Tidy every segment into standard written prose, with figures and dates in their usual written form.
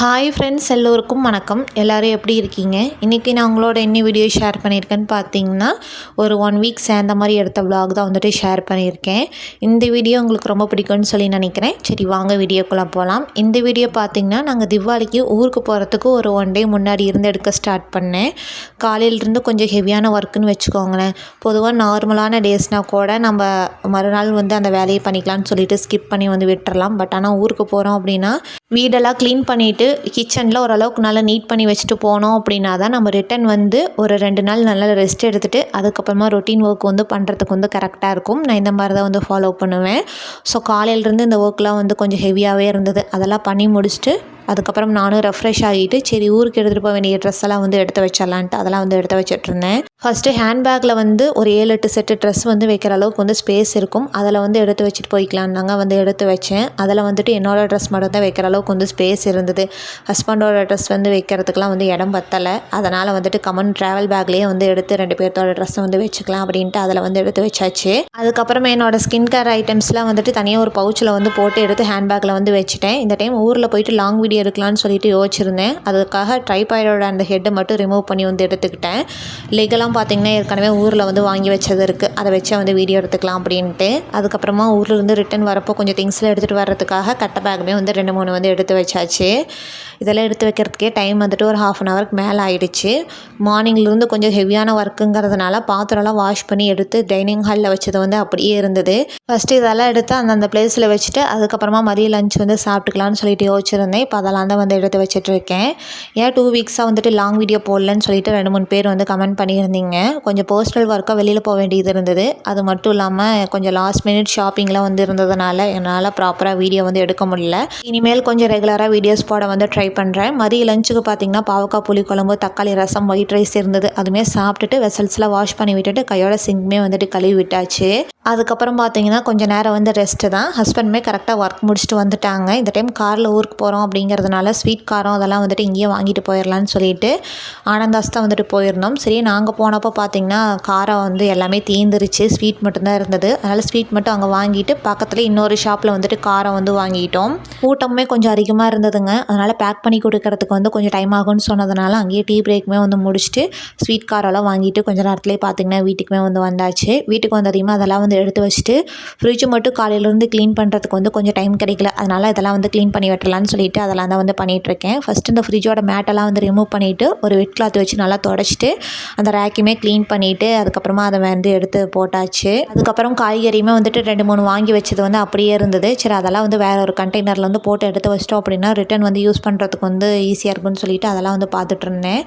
Hi friends, எல்லோருக்கும் வணக்கம். எல்லோரும் எப்படி இருக்கீங்க? இன்றைக்கி நான் உங்களோட என்ன வீடியோ ஷேர் பண்ணியிருக்கேன்னு பார்த்தீங்கன்னா, ஒரு 1 வீக் சேர்ந்த மாதிரி எடுத்த விலாக் தான் வந்துட்டு ஷேர் பண்ணியிருக்கேன். இந்த வீடியோ உங்களுக்கு ரொம்ப பிடிக்கும்னு சொல்லி நினைக்கிறேன். சரி, வாங்க வீடியோக்குள்ளே போகலாம். இந்த வீடியோ பார்த்திங்கன்னா, நாங்கள் திவாலிக்கு ஊருக்கு போகிறதுக்கு ஒரு 1 டே முன்னாடி இருந்து எடுக்க ஸ்டார்ட் பண்ணேன். காலையிலேருந்து கொஞ்சம் ஹெவியான ஒர்க்குன்னு வச்சுக்கோங்களேன். பொதுவாக நார்மலான டேஸ்னால் கூட நம்ம மறுநாள் வந்து அந்த வேலையை பண்ணிக்கலாம்னு சொல்லிட்டு ஸ்கிப் பண்ணி வந்து விட்டுறலாம். பட் ஆனால் ஊருக்கு போகிறோம் அப்படின்னா வீடெல்லாம் க்ளீன் பண்ணிவிட்டு கிச்சனில் ஓரளவுக்கு நல்லா நீட் பண்ணி வச்சுட்டு போனோம் அப்படின்னா தான் நம்ம ரிட்டன் வந்து ஒரு 2 நாள் நல்லா ரெஸ்ட் எடுத்துகிட்டு அதுக்கப்புறமா ரொட்டீன் ஒர்க் வந்து பண்ணுறதுக்கு வந்து கரெக்டாக இருக்கும். நான் இந்த மாதிரி தான் வந்து ஃபாலோ பண்ணுவேன். ஸோ காலையிலேருந்து இந்த ஒர்க்லாம் வந்து கொஞ்சம் ஹெவியாகவே இருந்தது. அதெல்லாம் பண்ணி முடிச்சுட்டு அதுக்கப்புறம் நானும் ரெஃப்ரெஷ் ஆகிட்டு சரி ஊருக்கு எடுத்துகிட்டு போக வேண்டிய ட்ரெஸ் எல்லாம் வந்து எடுத்து வச்சிடலான்ட்டு அதெல்லாம் வந்து எடுத்து வச்சிட்ருந்தேன். ஃபஸ்ட்டு ஹேண்ட்பேக்கில் வந்து ஒரு 7-8 செட்டு ட்ரெஸ் வந்து வைக்கிற அளவுக்கு வந்து ஸ்பேஸ் இருக்கும். அதில் வந்து எடுத்து வச்சுட்டு போய்க்கலான்னாங்க வந்து எடுத்து வச்சேன். அதில் வந்துட்டு என்னோடய ட்ரெஸ் மட்டும் தான் வைக்கிற அளவுக்கு வந்து ஸ்பேஸ் இருந்தது. ஹஸ்பண்டோட ட்ரெஸ் வந்து வைக்கிறதுக்கெலாம் வந்து இடம் பத்தலை. அதனால் வந்துட்டு கமன் ட்ராவல் பேக்லேயே வந்து எடுத்து 2 பேர்த்தோட ட்ரெஸ்ஸை வந்து வச்சுக்கலாம் அப்படின்ட்டு அதில் வந்து எடுத்து வச்சாச்சு. அதுக்கப்புறமா என்னோடய ஸ்கின் கேர் ஐட்டம்ஸ்லாம் வந்துட்டு தனியாக ஒரு பவுச்சில் வந்து போட்டு எடுத்து ஹேண்ட்பேக்கில் வந்து வச்சுட்டேன். இந்த டைம் ஊரில் போயிட்டு லாங் வீடியோ எடுக்கலான்னு சொல்லிட்டு யோசிச்சிருந்தேன். அதுக்காக ட்ரைபாய்டோட அந்த ஹெட்டை மட்டும் ரிமூவ் பண்ணி வந்து எடுத்துக்கிட்டேன். லெகெல்லாம் பார்த்திங்கன்னா ஏற்கனவே ஊரில் வந்து வாங்கி வச்சது இருக்குது. அதை வச்சு வந்து வீடியோ எடுத்துக்கலாம் அப்படின்ட்டு. அதுக்கப்புறமா ஊர்லேருந்து ரிட்டன் வரப்போ கொஞ்சம் திங்ஸ்லாம் எடுத்துகிட்டு வர்றதுக்காக கட்டை பேக்குமே வந்து 2-3 வந்து எடுத்து வச்சாச்சு. இதெல்லாம் எடுத்து வைக்கிறதுக்கே டைம் வந்துட்டு ஒரு 1/2 அன் ஹவருக்கு மேலே ஆகிடுச்சு. மார்னிங்லேருந்து கொஞ்சம் ஹெவியான ஒர்க்குங்கிறதுனால பாத்திரம்லாம் வாஷ் பண்ணி எடுத்து டைனிங் ஹாலில் வச்சது வந்து அப்படியே இருந்தது. ஃபஸ்ட்டு இதெல்லாம் எடுத்து அந்தந்த பிளேஸில் வச்சுட்டு அதுக்கப்புறமா மதிய லஞ்ச் வந்து சாப்பிட்டுக்கலான்னு சொல்லிட்டு யோசிச்சிருந்தேன். இப்போ அதெல்லாம் தான் வந்து எடுத்து வச்சிட்ருக்கேன். ஏன் 2 வீக்ஸாக வந்துட்டு லாங் வீடியோ போடலன்னு சொல்லிட்டு 2-3 பேர் வந்து கமெண்ட் பண்ணியிருந்தீங்க. கொஞ்சம் பர்சனல் ஒர்க்காக வெளியில் போக வேண்டியது இருந்தது. அது மட்டும் இல்லாமல் கொஞ்சம் லாஸ்ட் மினிட் ஷாப்பிங்லாம் வந்து இருந்ததுனால என்னால் ப்ராப்பராக வீடியோ வந்து எடுக்க முடியல. இனிமேல் கொஞ்சம் ரெகுலராக வீடியோஸ் போட வந்து ட்ரை பண்ணுறேன். மதிய லஞ்சுக்கு பார்த்திங்கன்னா பாவக்காய் புளிக்குழம்பு, தக்காளி ரசம், ஒயிட் ரைஸ் இருந்தது. அதுவுமே சாப்பிட்டுட்டு வெசல்ஸ்லாம் வாஷ் பண்ணி விட்டுட்டு கையோட சிங்க்குமே வந்துட்டு கழுவி விட்டாச்சு. அதுக்கப்புறம் பார்த்திங்கன்னா கொஞ்சம் நேரம் வந்து ரெஸ்ட்டு தான். ஹஸ்பண்டுமே கரெக்டாக ஒர்க் முடிச்சுட்டு வந்துட்டாங்க. இந்த டைம் காரில் ஊருக்கு போகிறோம் அப்படிங்கிறதுனால ஸ்வீட் காரம் அதெல்லாம் வந்துட்டு இங்கேயே வாங்கிட்டு போயிடலான்னு சொல்லிட்டு ஆனந்தாஸ் தான் வந்துட்டு போயிருந்தோம். சரி, நாங்கள் போனப்போ பார்த்திங்கன்னா காரம் வந்து எல்லாமே தீந்துருச்சு. ஸ்வீட் மட்டும்தான் இருந்தது. அதனால் ஸ்வீட் மட்டும் அங்கே வாங்கிட்டு பக்கத்தில் இன்னொரு ஷாப்பில் வந்துட்டு காரம் வந்து வாங்கிட்டோம். கூட்டமுமே கொஞ்சம் அதிகமாக இருந்ததுங்க. அதனால் பேக் பண்ணி கொடுக்கறதுக்கு வந்து கொஞ்சம் டைம் ஆகும்னு சொன்னதுனால அங்கேயே டீ பிரேக்குமே வந்து முடிச்சுட்டு ஸ்வீட் காரெல்லாம் வாங்கிட்டு கொஞ்சம் நேரத்துலேயே பார்த்திங்கன்னா வீட்டுக்குமே வந்து வந்தாச்சு. வீட்டுக்கு வந்து அதிகமாக அதெல்லாம் வந்து எடுத்து வச்சுட்டு ஃப்ரிட்ஜ் மட்டும் காலையிலேருந்து க்ளீன் பண்ணுறதுக்கு வந்து கொஞ்சம் டைம் கிடைக்கல. அதனால் இதெல்லாம் வந்து க்ளீன் பண்ணி விட்டுறலான்னு சொல்லிட்டு அதெல்லாம் தான் வந்து பண்ணிகிட்ருக்கேன். ஃபஸ்ட்டு இந்த ஃப்ரிட்ஜோட மேட்டெல்லாம் வந்து ரிமூவ் பண்ணிவிட்டு ஒரு வெட் கிளாத் வச்சு நல்லா தொடச்சிட்டு அந்த ரேக்கையுமே க்ளீன் பண்ணிவிட்டு அதுக்கப்புறமா அதை வந்து எடுத்து போட்டாச்சு. அதுக்கப்புறம் காய்கறியுமே வந்துட்டு 2-3 வாங்கி வச்சது வந்து அப்படியே இருந்தது. சரி, அதெல்லாம் வந்து வேறு ஒரு கண்டெய்னரில் வந்து போட்டு எடுத்து வச்சிட்டோம் அப்படின்னா ரிட்டன் வந்து யூஸ் பண்ணுறதுக்கு வந்து ஈஸியாக இருக்கும்னு சொல்லிட்டு அதெல்லாம் வந்து பார்த்துட்டு இருந்தேன்.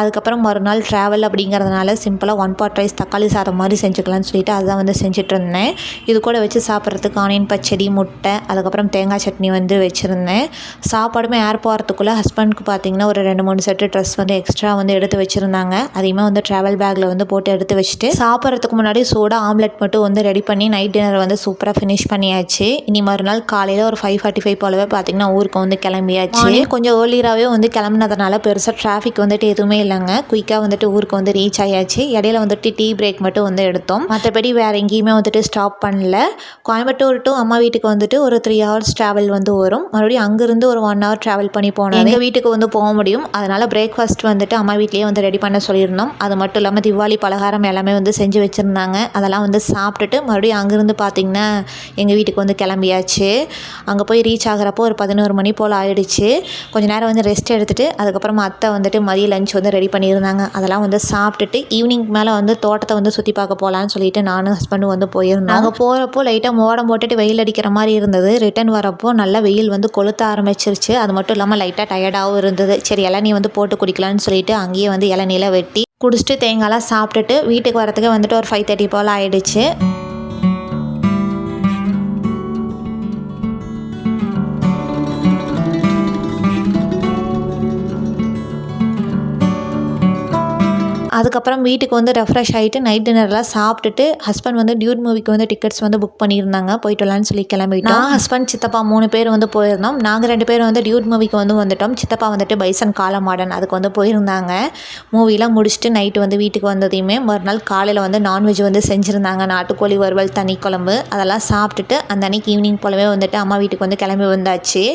அதுக்கப்புறம் மறுநாள் ட்ராவல் அப்படிங்கிறதுனால சிம்பிளாக 1 பாட் ரைஸ் தக்காளி சாதம் மாதிரி செஞ்சுக்கலாம்னு சொல்லிட்டு அதுதான் வந்து செஞ்சுட்டு இருந்தேன். இது கூட வச்சு சாப்பிட்றதுக்கு ஆனியன் பச்சடி, முட்டை, அதுக்கப்புறம் தேங்காய் சட்னி வந்து வச்சுருந்தேன். சாப்பாடுமே ஏர் போகிறதுக்குள்ளே ஹஸ்பண்டுக்கு பார்த்திங்கன்னா ஒரு 2-3 செட்டு ட்ரெஸ் வந்து எக்ஸ்ட்ரா வந்து எடுத்து வச்சுருந்தாங்க. அதையுமே வந்து ட்ராவல் பேக்கில் வந்து போட்டு எடுத்து வச்சுட்டு சாப்பிட்றதுக்கு முன்னாடி சூடாக ஆம்லெட் மட்டும் வந்து ரெடி பண்ணி நைட் டின்னர் வந்து சூப்பராக ஃபினிஷ் பண்ணியாச்சு. இனி மறுநாள் காலையில் ஒரு 5:45 போலவே பார்த்திங்கன்னா ஊருக்கு வந்து கிளம்பியாச்சு. கொஞ்சம் ஏர்லியராகவே வந்து கிளம்புனதுனால பெருசாக டிராஃபிக் வந்துட்டு எதுவுமே இல்லைங்க. குயிக்காக வந்துட்டு ஊருக்கு வந்து ரீச் ஆயாச்சு. இடையில வந்துட்டு டீ பிரேக் மட்டும் வந்து எடுத்தோம். மற்றபடி வேறு எங்கேயுமே வந்துட்டு ஸ்டாப் பண்ணல. கோயம்புத்தூர் டு அம்மா வீட்டுக்கு வந்துட்டு ஒரு 3 ஹவர்ஸ் ட்ராவல் வந்து வரும். மறுபடியும் அங்கேருந்து ஒரு 1 ஹவர் ட்ராவல் பண்ணி போனால் எங்கள் வீட்டுக்கு வந்து போக முடியும். அதனால் பிரேக்ஃபாஸ்ட் வந்துட்டு அம்மா வீட்லேயே வந்து ரெடி பண்ண சொல்லியிருந்தோம். அது மட்டும் இல்லாமல் திவாலி பலகாரம் எல்லாமே வந்து செஞ்சு வச்சுருந்தாங்க. அதெல்லாம் வந்து சாப்பிட்டுட்டு மறுபடியும் அங்கேருந்து பார்த்திங்கன்னா எங்கள் வீட்டுக்கு வந்து கிளம்பியாச்சு. அங்கே போய் ரீச் ஆகிறப்போ ஒரு 11 மணி போல் ஆகிடுச்சு. கொஞ்சம் நேரம் வந்து ரெஸ்ட் எடுத்துகிட்டு அதுக்கப்புறமா அத்தை வந்துட்டு மதிய லஞ்ச் வந்து ரெடி பண்ணியிருந்தாங்க. அதெல்லாம் வந்து சாப்பிட்டுட்டு ஈவினிங் மேலே வந்து தோட்டத்தை வந்து சுற்றி பார்க்க போகலான்னு சொல்லிட்டு நானும் ஹஸ்பண்டும் வந்து போயிருந்தோம். அங்கே போகிறப்போ லைட்டாக மோடம் போட்டுட்டு வெயில் அடிக்கிற மாதிரி இருந்தது. ரிட்டன் வரப்போ நல்லா வெயில் வந்து கொளுத்த ஆரம்பிச்சிருச்சு. அது மட்டும் இல்லாமல் லைட்டாக டயர்டாகவும் இருந்தது. சரி, இளநீ வந்து போட்டு குடிக்கலான்னு சொல்லிட்டு அங்கேயே வந்து இளநீலாம் வெட்டி குடிச்சிட்டு தேங்காய்லாம் சாப்பிட்டுட்டு வீட்டுக்கு வரத்துக்கு வந்துட்டு ஒரு 5:30 போல் ஆகிடுச்சு. அதுக்கப்புறம் வீட்டுக்கு வந்து ரெஃப்ரெஷ் ஆகிட்டு நைட் டின்னர்லாம் சாப்பிட்டுட்டு ஹஸ்பண்ட் வந்து டியூட் மூவிக்கு வந்து டிக்கெட்ஸ் வந்து புக் பண்ணியிருந்தாங்க. போயிட்டு வரலான்னு சொல்லி கிளம்பிட்டோம். ஹஸ்பண்ட் சித்தப்பா 3 பேர் வந்து போயிருந்தோம். நாங்கள் 2 பேரும் வந்து டியூட் மூவிக்கு வந்து வந்துட்டோம். சித்தப்பா வந்துட்டு பைசன் காலமாடன் அதுக்கு வந்து போயிருந்தாங்க. மூவிலாம் முடிச்சுட்டு நைட்டு வந்து வீட்டுக்கு வந்ததையுமே மறுநாள் காலையில் வந்து நான்வெஜ் வந்து செஞ்சுருந்தாங்க. நாட்டுக்கோழி வறுவல், தனி குழம்பு அதெல்லாம் சாப்பிட்டுட்டு அந்த அன்றைக்கி ஈவினிங் போலவே வந்துட்டு அம்மா வீட்டுக்கு வந்து கிளம்பி வந்தாச்சு.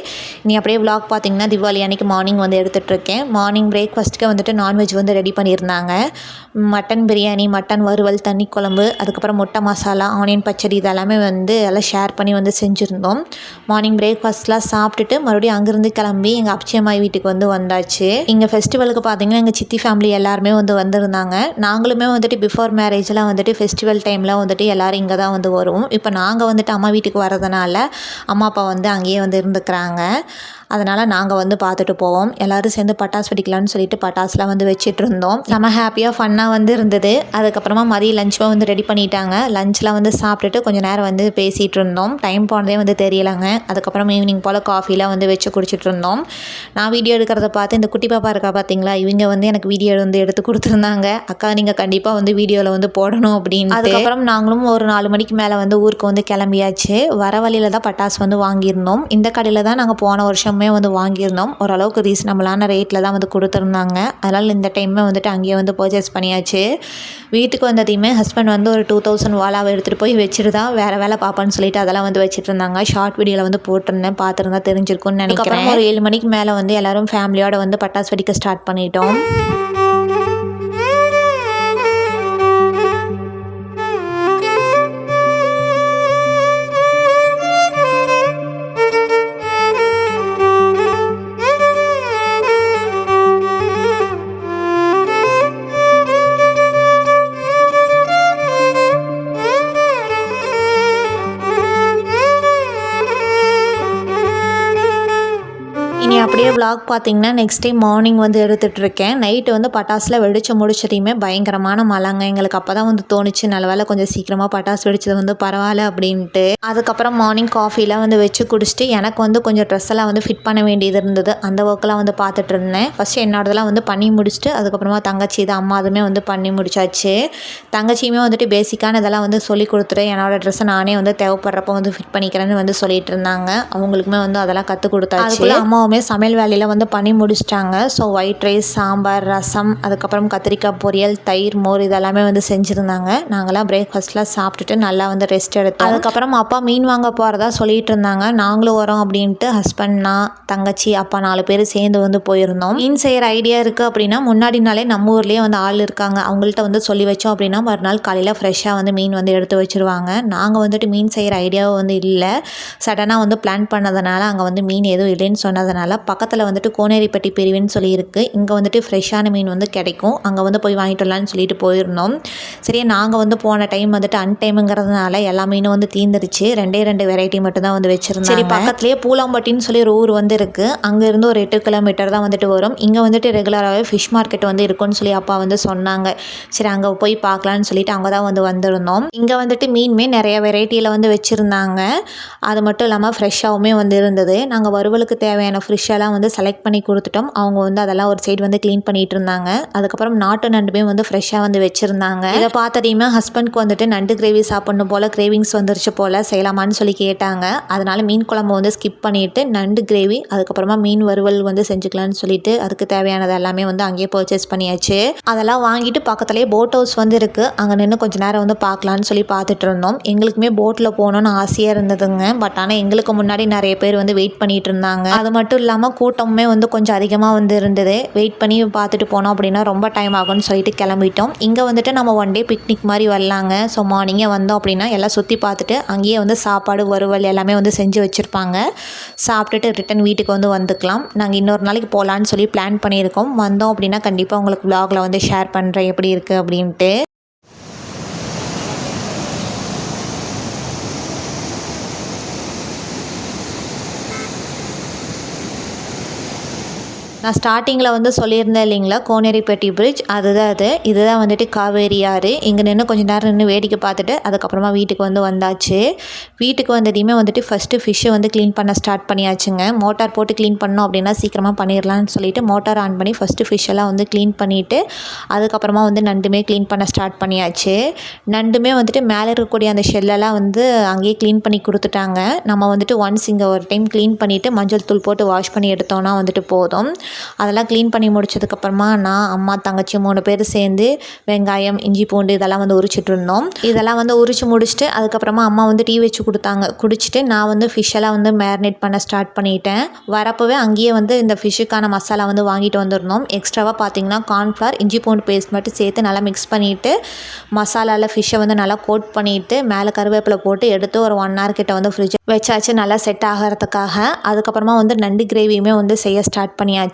நீ அப்படியே விலாக் பார்த்தீங்கன்னா தீபாவளி அன்றைக்கி மார்னிங் வந்து எடுத்துகிட்ருக்கேன். மார்னிங் பிரேக்ஃபாஸ்ட்டுக்கு வந்துட்டு நான்வெஜ் வந்து ரெடி பண்ணியிருந்தாங்க. மட்டன் பிரியாணி, மட்டன் வறுவல், தண்ணி குழம்பு, அதுக்கப்புறம் முட்டை மசாலா, ஆனியன் பச்சடி இதெல்லாமே வந்து எல்லாம் ஷேர் பண்ணி வந்து செஞ்சுருந்தோம். மார்னிங் பிரேக்ஃபாஸ்ட்லாம் சாப்பிட்டுட்டு மறுபடியும் அங்கேருந்து கிளம்பி எங்கள் அப்ச்சியம்மாய் வீட்டுக்கு வந்து வந்தாச்சு. இங்கே ஃபெஸ்டிவலுக்கு பார்த்தீங்கன்னா எங்கள் சித்தி ஃபேமிலி எல்லாருமே வந்து வந்திருந்தாங்க. நாங்களுமே வந்துட்டு பிஃபோர் மேரேஜ்லாம் வந்துட்டு ஃபெஸ்டிவல் டைமில் வந்துட்டு எல்லோரும் இங்கே தான் வந்து வருவோம். இப்போ நாங்கள் வந்துட்டு அம்மா வீட்டுக்கு வரதுனால அம்மா அப்பா வந்து அங்கேயே வந்து இருந்துக்கிறாங்க. அதனால் நாங்கள் வந்து பார்த்துட்டு போவோம். எல்லோரும் சேர்ந்து பட்டாசு வெடிக்கலான்னு சொல்லிட்டு பட்டாசுலாம் வந்து வச்சுட்டு இருந்தோம். செம ஹாப்பியாக ஃபன்னாக வந்து இருந்தது. அதுக்கப்புறமா மதியம் லஞ்சும் வந்து ரெடி பண்ணிட்டாங்க. லஞ்ச்லாம் வந்து சாப்பிட்டுட்டு கொஞ்சம் நேரம் வந்து பேசிகிட்டு இருந்தோம். டைம் போனதே வந்து தெரியலைங்க. அதுக்கப்புறம் ஈவினிங் போல் காஃபிலாம் வந்து வச்சு குடிச்சிட்டு இருந்தோம். நான் வீடியோ எடுக்கிறத பார்த்து இந்த குட்டி பாப்பா இருக்கா பார்த்தீங்களா, இவங்க வந்து எனக்கு வீடியோ வந்து எடுத்து கொடுத்துருந்தாங்க. அக்கா நீங்கள் கண்டிப்பாக வந்து வீடியோவில் வந்து போடணும் அப்படின்னு. அதுக்கப்புறம் நாங்களும் ஒரு 4 மணிக்கு மேலே வந்து ஊருக்கு வந்து கிளம்பியாச்சு. வர வழியில் தான் பட்டாசு வந்து வாங்கியிருந்தோம். இந்த கடையில் தான் நாங்கள் போன வருஷமே வந்து வாங்கியிருந்தோம். ஓரளவுக்கு ரீசனபிளான ரேட்டில் தான் வந்து கொடுத்துருந்தாங்க. அதனால் இந்த டைமே வந்துட்டு அங்கேயே வந்து பர்ச்சேஸ் பண்ணியாச்சு. வீட்டுக்கு வந்ததையுமே ஹஸ்பண்ட் வந்து ஒரு 2000 வாலாவை எடுத்துகிட்டு போய் வச்சுட்டு தான் வேறு வேலை பார்ப்பேன்னு சொல்லிட்டு அதெல்லாம் வந்து வச்சுட்டு இருந்தாங்க. ஷார்ட் வீடியோவில் வந்து போட்டிருந்தேன், பார்த்துருந்தா தெரிஞ்சிருக்கும்னு நினைக்கிறேன். ஒரு 7 மணிக்கு மேலே வந்து எல்லோரும் ஃபேமிலியோடு வந்து பட்டாசு வெடிக்க ஸ்டார்ட் பண்ணிட்டோம். இனி அப்படியே vlog பார்த்தீங்கன்னா நெக்ஸ்ட் டே மார்னிங் வந்து எடுத்துகிட்ருக்கேன். நைட்டு வந்து பட்டாசுல வெடிச்சு முடிச்சதையுமே பயங்கரமான மழைங்க. எங்களுக்கு அப்போ தான் வந்து தோணுச்சு நல்ல வேளை கொஞ்சம் சீக்கிரமாக பட்டாசு வெடிச்சது வந்து பரவாயில்ல அப்படின்ட்டு. அதுக்கப்புறம் மார்னிங் காஃபிலாம் வந்து வச்சு குடிச்சிட்டு எனக்கு வந்து கொஞ்சம் ட்ரெஸ் எல்லாம் வந்து ஃபிட் பண்ண வேண்டியது இருந்தது. அந்த ஒர்க்கெலாம் வந்து பார்த்துட்டு இருந்தேன். ஃபஸ்ட்டு என்னோடதெல்லாம் வந்து பண்ணி முடிச்சுட்டு அதுக்கப்புறமா தங்கச்சி இது அம்மா அதுவுமே வந்து பண்ணி முடிச்சாச்சு. தங்கச்சியுமே வந்துட்டு பேசிக்கான இதெல்லாம் வந்து சொல்லி கொடுத்துட்டு என்னோடய ட்ரெஸ்ஸை நானே வந்து தேவைப்படுறப்போ வந்து ஃபிட் பண்ணிக்கிறேன்னு வந்து சொல்லிட்டு இருந்தாங்க. அவங்களுக்குமே வந்து அதெல்லாம் கற்றுக் கொடுத்தாச்சு. அம்மாவுமே சமையல் வேலையில் வந்து பண்ணி முடிச்சிட்டாங்க. ஸோ ஒயிட் ரைஸ், சாம்பார், ரசம், அதுக்கப்புறம் கத்திரிக்காய் பொரியல், தயிர், மோர் இதெல்லாமே வந்து செஞ்சுருந்தாங்க. நாங்களாம் பிரேக்ஃபாஸ்ட்லாம் சாப்பிட்டுட்டு நல்லா வந்து ரெஸ்ட் எடுத்தோம். அதுக்கப்புறம் அப்பா மீன் வாங்க போகிறதா சொல்லிட்டு இருந்தாங்க. நாங்களும் வரோம் அப்படின்ட்டு ஹஸ்பண்ட், நான், தங்கச்சி, அப்பா 4 பேர் சேர்ந்து வந்து போயிருந்தோம். மீன் செய்கிற ஐடியா இருக்குது அப்படின்னா முன்னாடி நாளே நம்ம ஊர்லேயே வந்து ஆள் இருக்காங்க. அவங்கள்ட்ட வந்து சொல்லி வச்சோம் அப்படின்னா மறுநாள் காலையில் ஃப்ரெஷ்ஷாக வந்து மீன் வந்து எடுத்து வச்சுருவாங்க. நாங்கள் வந்துட்டு மீன் செய்கிற ஐடியாவும் வந்து இல்லை. சடனாக வந்து பிளான் பண்ணதுனால அங்கே வந்து மீன் எதுவும் இல்லைன்னு சொன்னதுனால பக்கத்தில் வந்துட்டு கோனேரிப்பட்டி பிரிவுன்னு சொல்லி இருக்குது. இங்கே வந்துட்டு ஃப்ரெஷ்ஷான மீன் வந்து கிடைக்கும். அங்கே வந்து போய் வாங்கிட்டு வரலான்னு சொல்லிட்டு போயிருந்தோம். சரியா நாங்கள் வந்து போன டைம் வந்துட்டு அன்டைமுங்கிறதுனால எல்லா மீனும் வந்து தீந்துருச்சு. 2 வெரைட்டி மட்டும் தான் வந்து வச்சுருந்தோம். சரி பக்கத்துலேயே பூலாம்பட்டின்னு சொல்லி ஒரு ஊர் வந்து இருக்குது. அங்கேருந்து ஒரு 8 கிலோமீட்டர் தான் வந்துட்டு வரும். இங்கே வந்துட்டு ரெகுலராகவே ஃபிஷ் மார்க்கெட் வந்து இருக்குன்னு சொல்லி அப்பா வந்து சொன்னாங்க. சரி அங்கே போய் பார்க்கலான்னு சொல்லிட்டு அங்கே தான் வந்து வந்திருந்தோம். இங்கே வந்துட்டு மீனுமே நிறைய வெரைட்டியில் வந்து வச்சுருந்தாங்க. அது மட்டும் இல்லாமல் ஃப்ரெஷ்ஷாகவுமே வந்து இருந்தது. நாங்கள் வறுவலுக்கு தேவையான ஃப்ரெஷ்ஷெல்லாம் வந்து செலக்ட் பண்ணி கொடுத்துட்டோம். அவங்க வந்து அதெல்லாம் ஒரு சைடு வந்து க்ளீன் பண்ணிகிட்டு இருந்தாங்க. அதுக்கப்புறம் நாட்டு நண்டுமே வந்து ஃப்ரெஷ்ஷாக வந்து வச்சுருந்தாங்க. இதை பார்த்ததையுமே ஹஸ்பண்ட்க்கு வந்துட்டு நண்டு கிரேவி சாப்பிடணும் போல் கிரேவிங்ஸ் வந்துருச்சு போல், செய்யலாமான்னு சொல்லி கேட்டாங்க. அதனால் மீன் குழம்பு வந்து ஸ்கிப் பண்ணிவிட்டு நண்டு கிரேவி அதுக்கப்புறமா மீன் வறுவல் வந்து செஞ்சுக்கலான்னு சொல்லிட்டு அதுக்கு தேவையானது எல்லாமே வந்து அங்கேயே பர்ச்சேஸ் பண்ணியாச்சு. அதெல்லாம் வாங்கிட்டு பக்கத்துலேயே போட் ஹவுஸ் வந்து இருக்குது. அங்கே நின்று கொஞ்சம் நேரம் வந்து பார்க்கலான்னு சொல்லி பார்த்துட்டு இருந்தோம். எங்களுக்குமே போட்டில் போகணுன்னு ஆசையாக இருந்ததுங்க. பட் ஆனால் எங்களுக்கு முன்னாடி நிறைய பேர் வந்து வெயிட் பண்ணிகிட்டு இருந்தாங்க. அது மட்டும் இல்லாமல் கூட்டமுமே வந்து கொஞ்சம் அதிகமாக வந்து இருந்தது. வெயிட் பண்ணி பார்த்துட்டு போனோம் அப்படின்னா ரொம்ப டைம் ஆகும்னு சொல்லிட்டு கிளம்பிட்டோம். இங்கே வந்துட்டு நம்ம ஒன் டே பிக்னிக் மாதிரி வரலாங்க. ஸோ மார்னிங்கே வந்தோம் அப்படின்னா எல்லாம் சுற்றி பார்த்துட்டு அங்கேயே வந்து சாப்பாடு, வறுவல் எல்லாமே வந்து செஞ்சு வச்சுருப்பாங்க. சாப்பிட்டுட்டு ரிட்டன் வீட்டுக்கு வந்து வந்துக்கலாம். நாங்கள் இன்னொரு நாளைக்கு போகலான்னு சொல்லி பிளான் பண்ணியிருக்கோம். வந்தோம் அப்படின்னா கண்டிப்பாக உங்களுக்கு vlogல வந்து ஷேர் பண்ணுறேன் எப்படி இருக்குது அப்படின்ட்டு. நான் ஸ்டார்டிங்கில் வந்து சொல்லியிருந்தேன் இல்லைங்களா, கோனேரிப்பட்டி பிரிட்ஜ் அதுதான் அது. இதுதான் வந்துட்டு காவேரி ஆறு. இங்கே நின்று கொஞ்சம் நேரம் நின்று வேடிக்கை பார்த்துட்டு அதுக்கப்புறமா வீட்டுக்கு வந்தாச்சு. வீட்டுக்கு வந்ததையுமே வந்துட்டு ஃபஸ்ட்டு ஃபிஷ்ஷை வந்து க்ளீன் பண்ண ஸ்டார்ட் பண்ணியாச்சுங்க. மோட்டார் போட்டு க்ளீன் பண்ணோம் அப்படின்னா சீக்கிரமாக பண்ணிடலான்னு சொல்லிட்டு மோட்டார் ஆன் பண்ணி ஃபஸ்ட்டு ஃபிஷ்ஷெல்லாம் வந்து க்ளீன் பண்ணிவிட்டு அதுக்கப்புறமா வந்து நண்டுமே க்ளீன் பண்ண ஸ்டார்ட் பண்ணியாச்சு. நண்டுமே வந்துட்டு மேலே இருக்கக்கூடிய அந்த ஷெல்லெல்லாம் வந்து அங்கேயே க்ளீன் பண்ணி கொடுத்துட்டாங்க. நம்ம வந்துட்டு ஒன்ஸ் இங்கே ஒரு டைம் க்ளீன் பண்ணிவிட்டு மஞ்சள் தூள் போட்டு வாஷ் பண்ணி எடுத்தோன்னா வந்துட்டு போதும். அதெல்லாம் க்ளீன் பண்ணி முடிச்சதுக்கப்புறமா நான், அம்மா, தங்கச்சி 3 பேர் சேர்ந்து வெங்காயம், இஞ்சி, பூண்டு இதெல்லாம் வந்து உரிச்சிட்டு இருந்தோம். இதெல்லாம் வந்து உரிச்சு முடிச்சுட்டு அதுக்கப்புறமா அம்மா வந்து டீ வச்சு கொடுத்தாங்க. குடிச்சிட்டு நான் வந்து ஃபிஷ்ஷெல்லாம் வந்து மேரினேட் பண்ண ஸ்டார்ட் பண்ணிட்டேன். வரப்போவே அங்கேயே வந்து இந்த ஃபிஷ்ஷுக்கான மசாலா வந்து வாங்கிட்டு வந்திருந்தோம். எக்ஸ்ட்ராவாக பார்த்தீங்கன்னா கார்ன்ஃப்ளவர், இஞ்சி பூண்டு பேஸ்ட் மட்டும் சேர்த்து நல்லா மிக்ஸ் பண்ணிவிட்டு மசாலாவில் ஃபிஷ்ஷை வந்து நல்லா கோட் பண்ணிவிட்டு மேலே கருவேப்பிலை போட்டு எடுத்து ஒரு 1 hour கிட்ட வந்து ஃப்ரிட்ஜ் வச்சாச்சு நல்லா செட் ஆகிறதுக்காக. அதுக்கப்புறமா வந்து நண்டு கிரேவியுமே வந்து செய்ய ஸ்டார்ட் பண்ணியாச்சு.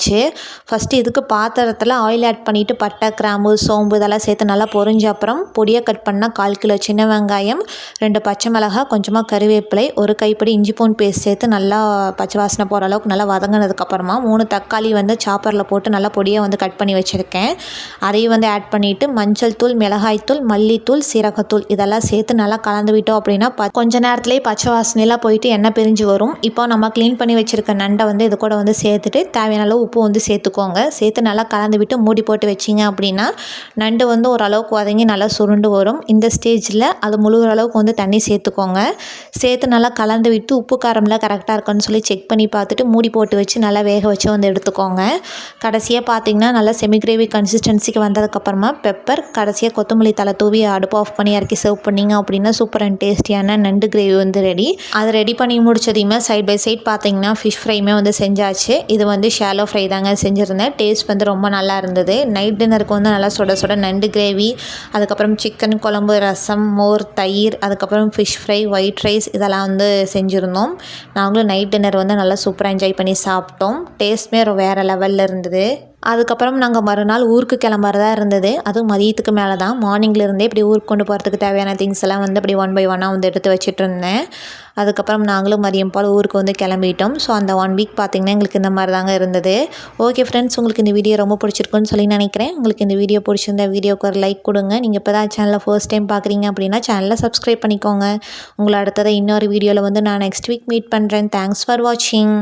ஃபஸ்ட்டு இதுக்கு பாத்திரத்தில் ஆயில் ஆட் பண்ணிவிட்டு பட்டை, கிராம்பு, சோம்பு இதெல்லாம் சேர்த்து நல்லா பொரிஞ்ச அப்புறம் பொடியாக கட் பண்ணால் 1/4 கிலோ சின்ன வெங்காயம், 2 பச்சை மிளகாய், கொஞ்சமாக கருவேப்பிலை, ஒரு கைப்பிடி இஞ்சி பூண்டு பேஸ்ட் சேர்த்து நல்லா பச்சை வாசனை போகிற அளவுக்கு நல்லா வதங்கினதுக்கப்புறமா 3 தக்காளி வந்து சாப்பரில் போட்டு நல்லா பொடியாக வந்து கட் பண்ணி வச்சுருக்கேன். அதையும் வந்து ஆட் பண்ணிவிட்டு மஞ்சள் தூள், மிளகாய்த்தூள், மல்லித்தூள், சீரகத்தூள் இதெல்லாம் சேர்த்து நல்லா கலந்து விட்டோம் அப்படின்னா கொஞ்ச நேரத்துலேயே பச்சை வாசனையெல்லாம் போயிட்டு எண்ணெய் பிரிஞ்சு வரும். இப்போ நம்ம க்ளீன் பண்ணி வச்சுருக்க நண்டை வந்து இது கூட வந்து சேர்த்துட்டு தேவையான அளவு உப்பு வந்து சேர்த்துக்கோங்க. சேர்த்து நல்லா கலந்து விட்டு மூடி போட்டு வச்சிங்க அப்படின்னா நண்டு வந்து ஓரளவுக்கு வதங்கி நல்லா சுருண்டு வரும். இந்த ஸ்டேஜில் அது முழுகிற அளவுக்கு வந்து தண்ணி சேர்த்துக்கோங்க. சேர்த்து நல்லா கலந்து விட்டு உப்பு காரம்லாம் கரெக்டாக இருக்குன்னு சொல்லி செக் பண்ணி பார்த்துட்டு மூடி போட்டு வச்சு நல்லா வேக வச்சு வந்து எடுத்துக்கோங்க. கடைசியாக பார்த்தீங்கன்னா நல்லா செமி கிரேவி கன்சிஸ்டன்சிக்கு வந்ததுக்கப்புறமா பெப்பர், கடைசியாக கொத்தமல்லி தலை தூவி அடுப்பு ஆஃப் பண்ணி இறக்கி சர்வ் பண்ணிங்க அப்படின்னா சூப்பர் அண்ட் டேஸ்டியான நண்டு கிரேவி வந்து ரெடி. அதை ரெடி பண்ணி முடிச்சதையுமே சைட் பை சைட் பார்த்தீங்கன்னா ஃபிஷ் ஃப்ரையுமே வந்து செஞ்சாச்சு. இது வந்து ஷாலோ ஃப்ரை தாங்க செஞ்சுருந்தேன். டேஸ்ட் வந்து ரொம்ப நல்லா இருந்தது. நைட் டின்னருக்கு வந்து நல்லா சுட சுட நண்டு கிரேவி, அதுக்கப்புறம் சிக்கன் குழம்பு, ரசம், மோர், தயிர், அதுக்கப்புறம் ஃபிஷ் ஃப்ரை, ஒயிட் ரைஸ் இதெல்லாம் வந்து செஞ்சுருந்தோம். நாங்களும் நைட் டின்னர் வந்து நல்லா சூப்பராக என்ஜாய் பண்ணி சாப்பிட்டோம். டேஸ்ட்டுமே வேறு லெவலில் இருந்தது. அதுக்கப்புறம் நாங்கள் மறுநாள் ஊருக்கு கிளம்புறதா இருந்தது. அதுவும் மதியத்துக்கு மேலே தான். மார்னிங்லேருந்தே இப்படி ஊருக்கு கொண்டு போகிறதுக்கு தேவையான திங்ஸ் எல்லாம் வந்து அப்படி 1 by 1 வந்து எடுத்து வச்சுட்டு இருந்தேன். அதுக்கப்புறம் நாங்களும் மதியம் போல் ஊருக்கு வந்து கிளம்பிட்டோம். ஸோ அந்த 1 week பார்த்திங்கன்னா எங்களுக்கு இந்த மாதிரி தாங்க இருந்தது. ஓகே ஃப்ரெண்ட்ஸ், உங்களுக்கு இந்த வீடியோ ரொம்ப பிடிச்சிருக்குன்னு சொல்லி நினைக்கிறேன். உங்களுக்கு இந்த வீடியோ பிடிச்சிருந்த வீடியோக்கு ஒரு லைக் கொடுங்க. நீங்கள் இப்போ தான் சேனலில் ஃபர்ஸ்ட் டைம் பார்க்குறீங்க அப்படின்னா சேனலில் சப்ஸ்கிரைப் பண்ணிக்கோங்க. உங்களை அடுத்ததை இன்னொரு வீடியோவில் வந்து நான் நெக்ஸ்ட் வீக் மீட் பண்ணுறேன். தேங்க்ஸ் ஃபார் வாட்சிங்.